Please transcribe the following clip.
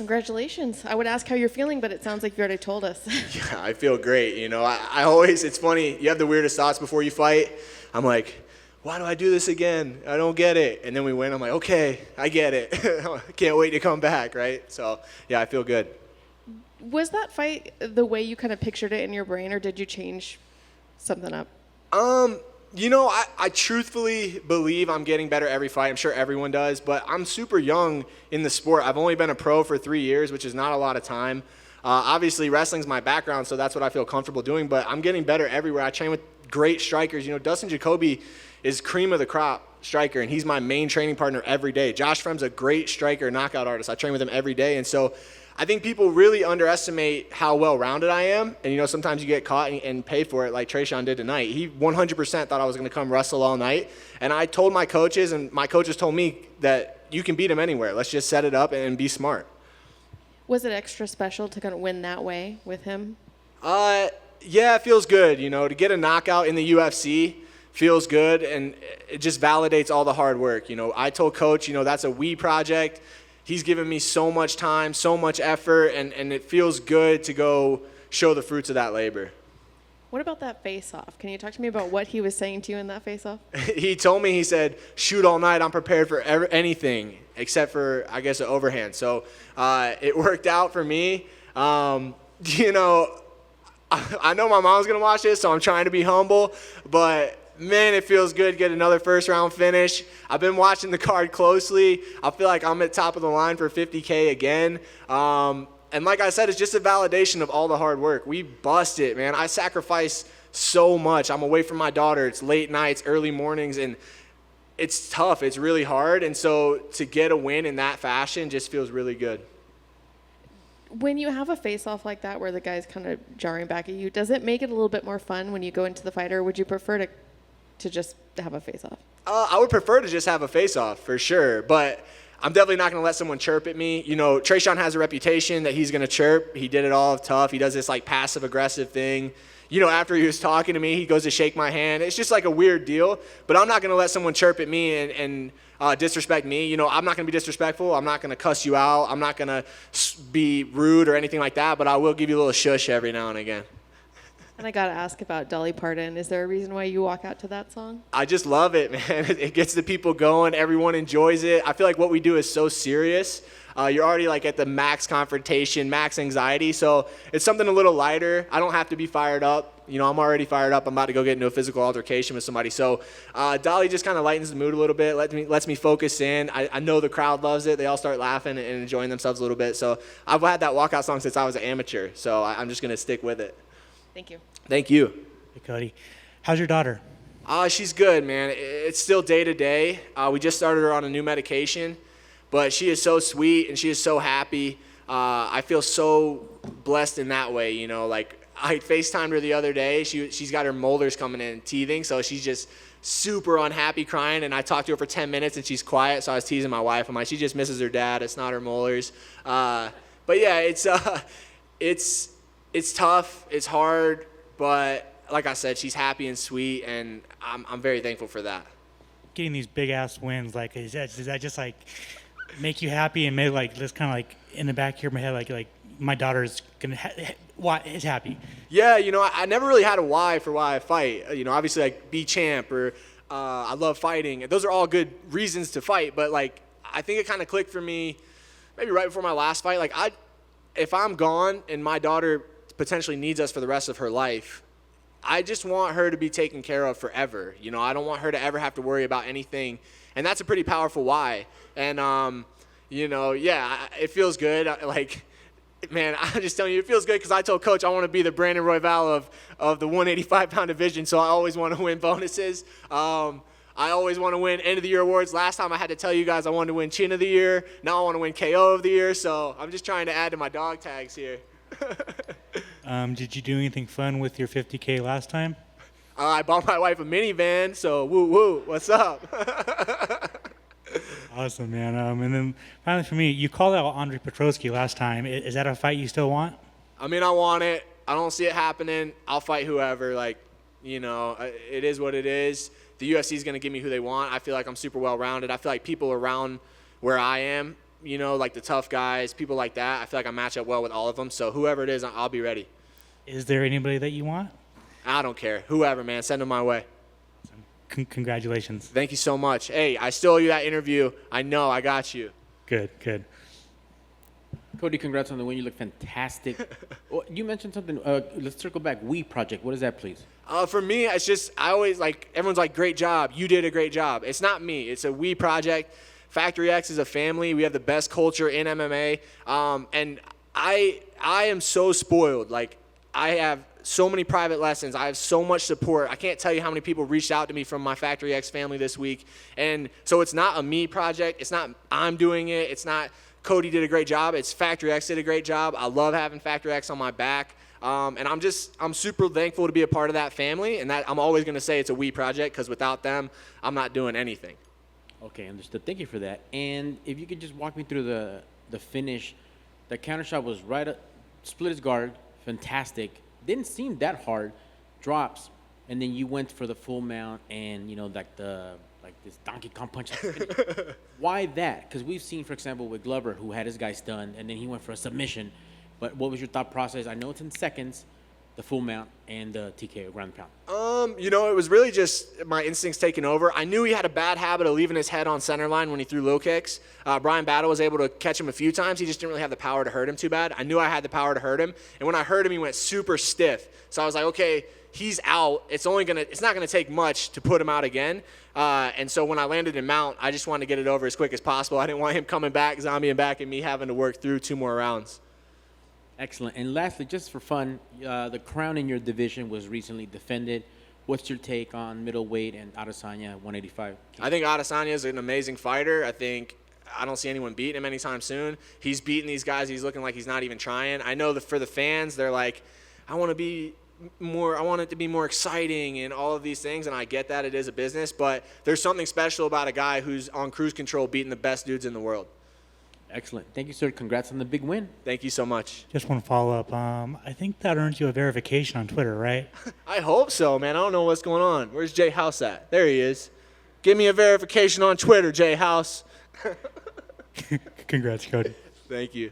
Congratulations. I would ask how you're feeling, but it sounds like you already told us. Yeah, I feel great. You know, I always, it's funny, you have the weirdest thoughts before you fight. I'm like, why do I do this again? I don't get it. And then we win. I'm like, okay, I get it. I can't wait to come back, right? So, yeah, I feel good. Was that fight the way you kind of pictured it in your brain, or did you change something up? You know, I truthfully believe I'm getting better every fight. I'm sure everyone does, but I'm super young in the sport. I've only been a pro for 3 years, which is not a lot of time. Obviously, wrestling's my background, so that's what I feel comfortable doing, but I'm getting better everywhere. I train with great strikers. You know, Dustin Jacoby is cream of the crop striker, and he's my main training partner every day. Josh Frem's a great striker, knockout artist. I train with him every day, and so I think people really underestimate how well-rounded I am. And, you know, sometimes you get caught and pay for it like Tresean did tonight. He 100% thought I was going to come wrestle all night. And I told my coaches, and my coaches told me that you can beat him anywhere. Let's just set it up and be smart. Was it extra special to kind of win that way with him? Yeah, it feels good. You know, to get a knockout in the UFC feels good, and it just validates all the hard work. You know, I told Coach, you know, that's a we project. He's given me so much time, so much effort, and it feels good to go show the fruits of that labor. What about that face-off? Can you talk to me about what he was saying to you in that face-off? He told me, he said, shoot all night. I'm prepared for anything except for, I guess, an overhand. So it worked out for me. You know, I know my mom's going to watch this, so I'm trying to be humble, but man, it feels good to get another first-round finish. I've been watching the card closely. I feel like I'm at top of the line for $50K again. And like I said, it's just a validation of all the hard work. We bust it, man. I sacrifice so much. I'm away from my daughter. It's late nights, early mornings, and it's tough. It's really hard. And so to get a win in that fashion just feels really good. When you have a face-off like that where the guy's kind of jarring back at you, does it make it a little bit more fun when you go into the fight, or would you prefer to just have a face-off? I would prefer to just have a face-off for sure, but I'm definitely not going to let someone chirp at me. You know, Tresean has a reputation that he's going to chirp. He did it all tough. He does this like passive-aggressive thing. You know, after he was talking to me, he goes to shake my hand. It's just like a weird deal, but I'm not going to let someone chirp at me and disrespect me. You know, I'm not going to be disrespectful. I'm not going to cuss you out. I'm not going to be rude or anything like that, but I will give you a little shush every now and again. And I got to ask about Dolly Parton. Is there a reason why you walk out to that song? I just love it, man. It gets the people going. Everyone enjoys it. I feel like what we do is so serious. You're already like at the max confrontation, max anxiety. So it's something a little lighter. I don't have to be fired up. You know, I'm already fired up. I'm about to go get into a physical altercation with somebody. So Dolly just kind of lightens the mood a little bit, lets me focus in. I know the crowd loves it. They all start laughing and enjoying themselves a little bit. So I've had that walkout song since I was an amateur. So I'm just going to stick with it. Thank you. Thank you. Hey, Cody. How's your daughter? She's good, man. It's still day to day. We just started her on a new medication, but she is so sweet and she is so happy. I feel so blessed in that way, you know. Like, I FaceTimed her the other day. She's got her molars coming in, teething, so she's just super unhappy, crying, and I talked to her for 10 minutes and she's quiet, so I was teasing my wife. I'm like, she just misses her dad. It's not her molars. But yeah, it's tough, it's hard, but like I said, she's happy and sweet, and I'm very thankful for that. Getting these big ass wins, like, does that just like make you happy and maybe like just kind of like in the back of my head, like my daughter's gonna is happy? Yeah, you know, I never really had a why for why I fight. You know, obviously like be champ or I love fighting. Those are all good reasons to fight, but like I think it kind of clicked for me maybe right before my last fight. Like if I'm gone and my daughter potentially needs us for the rest of her life, I just want her to be taken care of forever. You know, I don't want her to ever have to worry about anything, and that's a pretty powerful why. And you know, yeah, it feels good. Like, man, I'm just telling you, it feels good because I told Coach I want to be the Brandon Royval of the 185-pound division, so I always want to win bonuses. I always want to win end of the year awards. Last time I had to tell you guys I wanted to win chin of the year. Now I want to win KO of the year, so I'm just trying to add to my dog tags here. Did you do anything fun with your 50K last time? I bought my wife a minivan, so woo, what's up? Awesome, man. And then finally for me, you called out Andre Petrosky last time. Is that a fight you still want? I mean, I want it. I don't see it happening. I'll fight whoever. Like, you know, it is what it is. The UFC is going to give me who they want. I feel like I'm super well-rounded. I feel like people around where I am you know, like the tough guys, people like that. I feel like I match up well with all of them. So whoever it is, I'll be ready. Is there anybody that you want? I don't care. Whoever, man, send them my way. Congratulations. Thank you so much. Hey, I still owe you that interview. I know. I got you. Good. Cody, congrats on the win. You look fantastic. Well, you mentioned something. Let's circle back. We Project. What is that, please? For me, it's just, I always like, everyone's like, great job. You did a great job. It's not me. It's a we project. Factory X is a family. We have the best culture in MMA. And I am so spoiled. Like, I have so many private lessons. I have so much support. I can't tell you how many people reached out to me from my Factory X family this week. And so it's not a me project. It's not I'm doing it. It's not Cody did a great job. It's Factory X did a great job. I love having Factory X on my back. And I'm super thankful to be a part of that family. And that I'm always going to say it's a we project, because without them, I'm not doing anything. Okay, understood. Thank you for that. And if you could just walk me through the finish. The counter shot was right up, split his guard, fantastic. Didn't seem that hard. Drops, and then you went for the full mount, and you know, like this Donkey Kong punch. Why that? Because we've seen, for example, with Glover, who had his guy stunned, and then he went for a submission. But what was your thought process? I know it's in seconds, the full mount and the TKO ground and pound. You know, it was really just my instincts taking over. I knew he had a bad habit of leaving his head on center line when he threw low kicks. Brian Battle was able to catch him a few times. He just didn't really have the power to hurt him too bad. I knew I had the power to hurt him. And when I hurt him, he went super stiff. So I was like, okay, he's out. It's not gonna take much to put him out again. And so when I landed in mount, I just wanted to get it over as quick as possible. I didn't want him coming back, zombieing back, and me having to work through 2 more rounds. Excellent. And lastly, just for fun, the crown in your division was recently defended. What's your take on middleweight and Adesanya 185? I think Adesanya is an amazing fighter. I don't see anyone beating him anytime soon. He's beating these guys. He's looking like he's not even trying. I know that for the fans, they're like, I want it to be more exciting and all of these things, and I get that it is a business, but there's something special about a guy who's on cruise control beating the best dudes in the world. Excellent. Thank you, sir. Congrats on the big win. Thank you so much. Just one follow-up. I think that earns you a verification on Twitter, right? I hope so, man. I don't know what's going on. Where's Jay House at? There he is. Give me a verification on Twitter, Jay House. Congrats, Cody. Thank you.